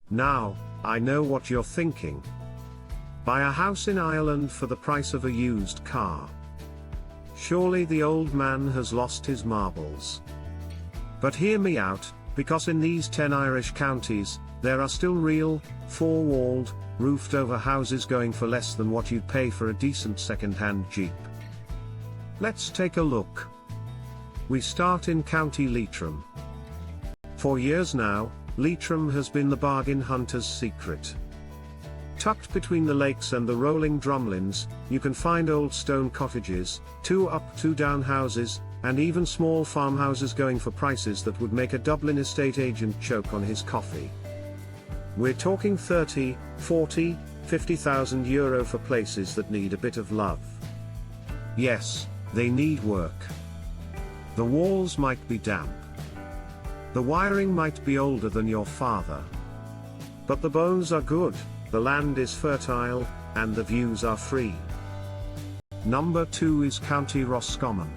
Now, I know what you're thinking. Buy a house in Ireland for the price of a used car. Surely the old man has lost his marbles. But hear me out, because in these 10 Irish counties, there are still real, four-walled, roofed-over houses going for less than what you'd pay for a decent second-hand Jeep. Let's take a look. We start in County Leitrim. For years now, Leitrim has been the bargain hunter's secret. Tucked between the lakes and the rolling drumlins, you can find old stone cottages, 2-up 2-down houses, and even small farmhouses going for prices that would make a Dublin estate agent choke on his coffee. We're talking 30, 40, 50,000 euro for places that need a bit of love. Yes, they need work. The walls might be damp. The wiring might be older than your father. But the bones are good, the land is fertile, and the views are free. Number 2 is County Roscommon.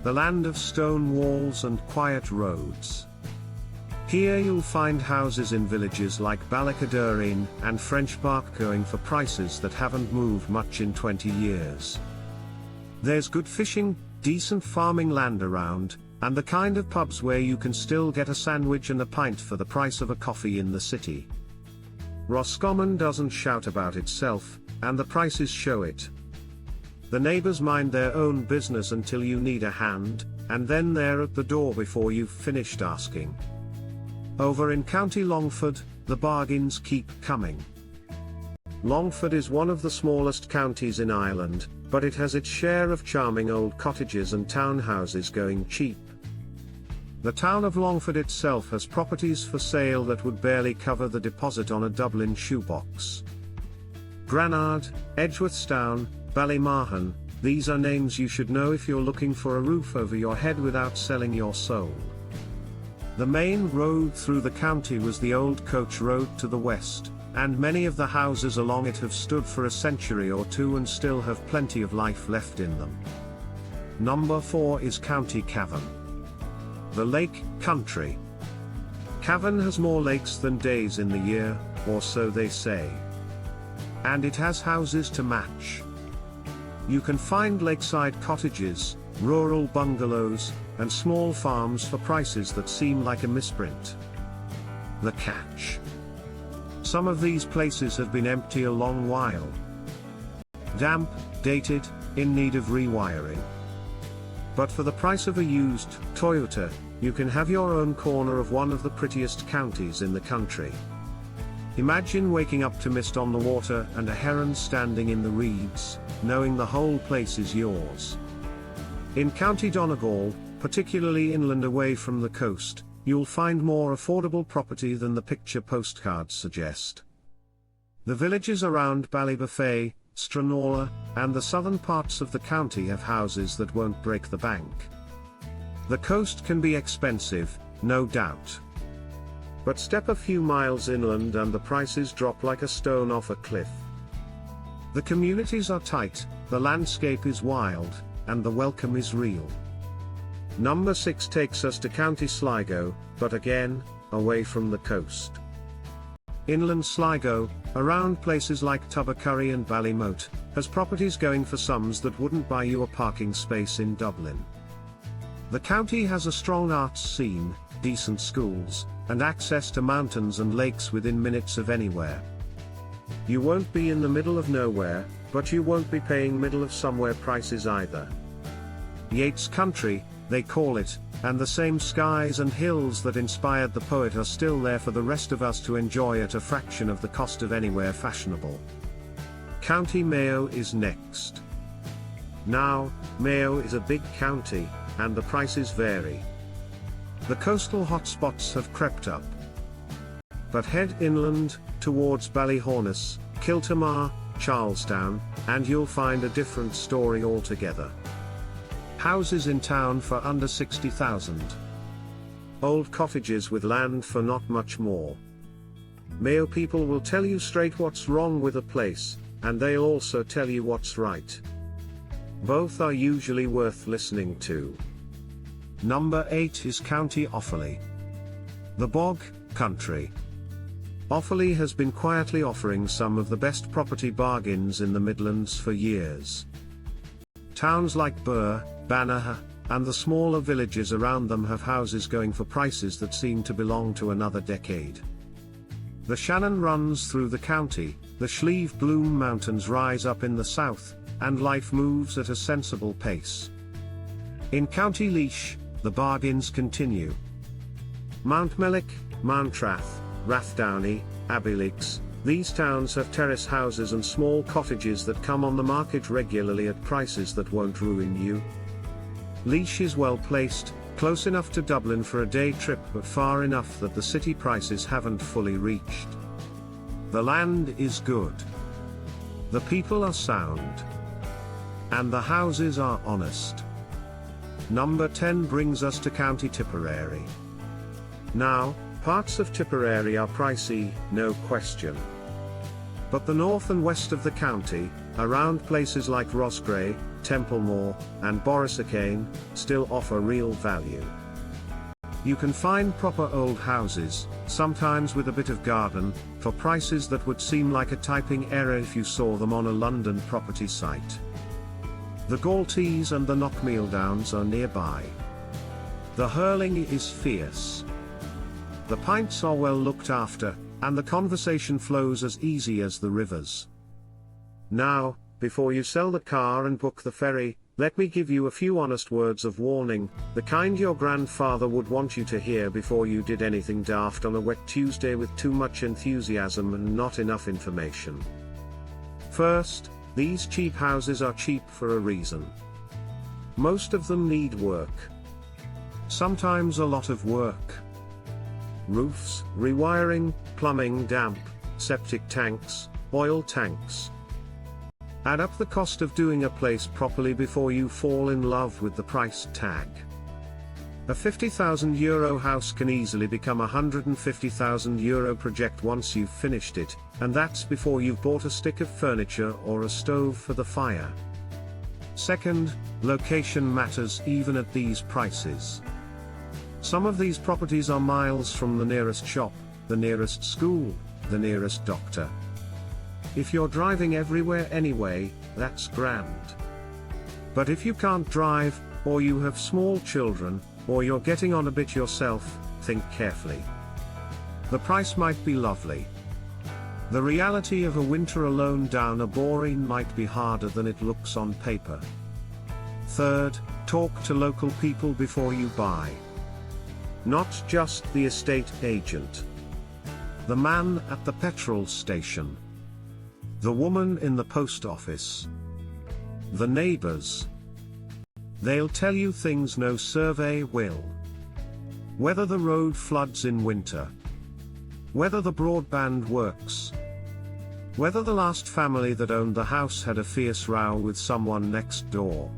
The land of stone walls and quiet roads. Here you'll find houses in villages like Ballycadureen and French Park going for prices that haven't moved much in 20 years. There's good fishing, decent farming land around, and the kind of pubs where you can still get a sandwich and a pint for the price of a coffee in the city. Roscommon doesn't shout about itself, and the prices show it. The neighbors mind their own business until you need a hand, and then they're at the door before you've finished asking. Over in County Longford, the bargains keep coming. Longford is one of the smallest counties in Ireland, but it has its share of charming old cottages and townhouses going cheap. The town of Longford itself has properties for sale that would barely cover the deposit on a Dublin shoebox. Granard, Edgeworthstown, Ballymahon, these are names you should know if you're looking for a roof over your head without selling your soul. The main road through the county was the old coach road to the west, and many of the houses along it have stood for a century or two and still have plenty of life left in them. Number 4 is County Cavan. The Lake Country. Cavan has more lakes than days in the year, or so they say. And it has houses to match. You can find lakeside cottages, rural bungalows, and small farms for prices that seem like a misprint. The catch. Some of these places have been empty a long while. Damp, dated, in need of rewiring. But for the price of a used Toyota, you can have your own corner of one of the prettiest counties in the country. Imagine waking up to mist on the water and a heron standing in the reeds, knowing the whole place is yours. In County Donegal, particularly inland away from the coast, you'll find more affordable property than the picture postcards suggest. The villages around Ballybuffet, Stranora, and the southern parts of the county have houses that won't break the bank. The coast can be expensive, no doubt. But step a few miles inland and the prices drop like a stone off a cliff. The communities are tight, the landscape is wild, and the welcome is real. Number 6 takes us to County Sligo, but again, away from the coast. Inland Sligo, around places like Tubbercurry and Ballymote, has properties going for sums that wouldn't buy you a parking space in Dublin. The county has a strong arts scene, decent schools, and access to mountains and lakes within minutes of anywhere. You won't be in the middle of nowhere, but you won't be paying middle of somewhere prices either. Yeats country, they call it, and the same skies and hills that inspired the poet are still there for the rest of us to enjoy at a fraction of the cost of anywhere fashionable. County Mayo is next. Now, Mayo is a big county, and the prices vary. The coastal hotspots have crept up. But head inland, towards Ballyhornis, Kiltamar, Charlestown, and you'll find a different story altogether. Houses in town for under 60,000. Old cottages with land for not much more. Mayo people will tell you straight what's wrong with a place, and they'll also tell you what's right. Both are usually worth listening to. Number 8 is County Offaly. The Bog Country. Offaly has been quietly offering some of the best property bargains in the Midlands for years. Towns like Birr, Banagher, and the smaller villages around them have houses going for prices that seem to belong to another decade. The Shannon runs through the county, the Slieve Bloom Mountains rise up in the south, and life moves at a sensible pace. In County Laois, the bargains continue. Mountmellick, Mountrath, Rathdowney, Abbeyleix, these towns have terrace houses and small cottages that come on the market regularly at prices that won't ruin you. Laois is well placed, close enough to Dublin for a day trip but far enough that the city prices haven't fully reached. The land is good. The people are sound. And the houses are honest. Number 10 brings us to County Tipperary. Now, parts of Tipperary are pricey, no question. But the north and west of the county, around places like Roscommon, Templemore, and Borrisokane, still offer real value. You can find proper old houses, sometimes with a bit of garden, for prices that would seem like a typing error if you saw them on a London property site. The Galtees and the Knockmealdowns are nearby. The hurling is fierce. The pints are well looked after, and the conversation flows as easy as the rivers. Now, before you sell the car and book the ferry, let me give you a few honest words of warning, the kind your grandfather would want you to hear before you did anything daft on a wet Tuesday with too much enthusiasm and not enough information. First, these cheap houses are cheap for a reason. Most of them need work. Sometimes a lot of work. Roofs, rewiring, plumbing, damp, septic tanks, oil tanks. Add up the cost of doing a place properly before you fall in love with the price tag. A €50,000 house can easily become a €150,000 project once you've finished it, and that's before you've bought a stick of furniture or a stove for the fire. Second, location matters even at these prices. Some of these properties are miles from the nearest shop, the nearest school, the nearest doctor. If you're driving everywhere anyway, that's grand. But if you can't drive, or you have small children, or you're getting on a bit yourself, think carefully. The price might be lovely. The reality of a winter alone down a boreen might be harder than it looks on paper. Third, talk to local people before you buy. Not just the estate agent. The man at the petrol station. The woman in the post office. The neighbors. They'll tell you things no survey will. Whether the road floods in winter. Whether the broadband works. Whether the last family that owned the house had a fierce row with someone next door.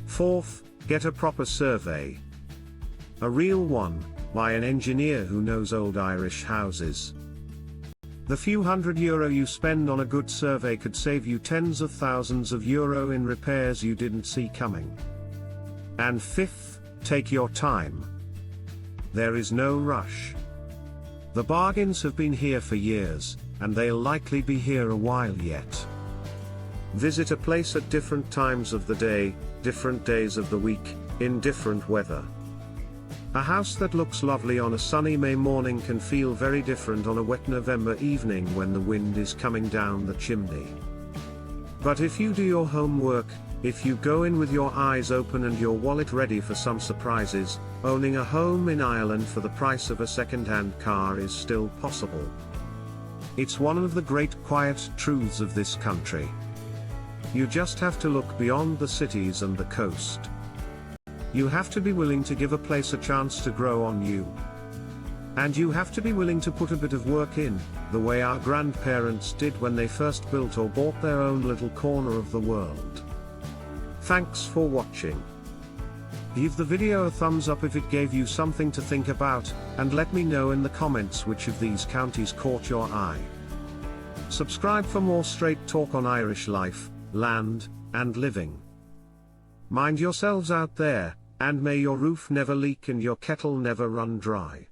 Fourth, get a proper survey. A real one, by an engineer who knows old Irish houses. The few €100 you spend on a good survey could save you tens of thousands of euro in repairs you didn't see coming. And fifth, take your time. There is no rush. The bargains have been here for years, and they'll likely be here a while yet. Visit a place at different times of the day, different days of the week, in different weather. A house that looks lovely on a sunny May morning can feel very different on a wet November evening when the wind is coming down the chimney. But if you do your homework, if you go in with your eyes open and your wallet ready for some surprises, owning a home in Ireland for the price of a second-hand car is still possible. It's one of the great quiet truths of this country. You just have to look beyond the cities and the coast. You have to be willing to give a place a chance to grow on you. And you have to be willing to put a bit of work in, the way our grandparents did when they first built or bought their own little corner of the world. Thanks for watching. Give the video a thumbs up if it gave you something to think about, and let me know in the comments which of these counties caught your eye. Subscribe for more straight talk on Irish life, land, and living. Mind yourselves out there, and may your roof never leak and your kettle never run dry.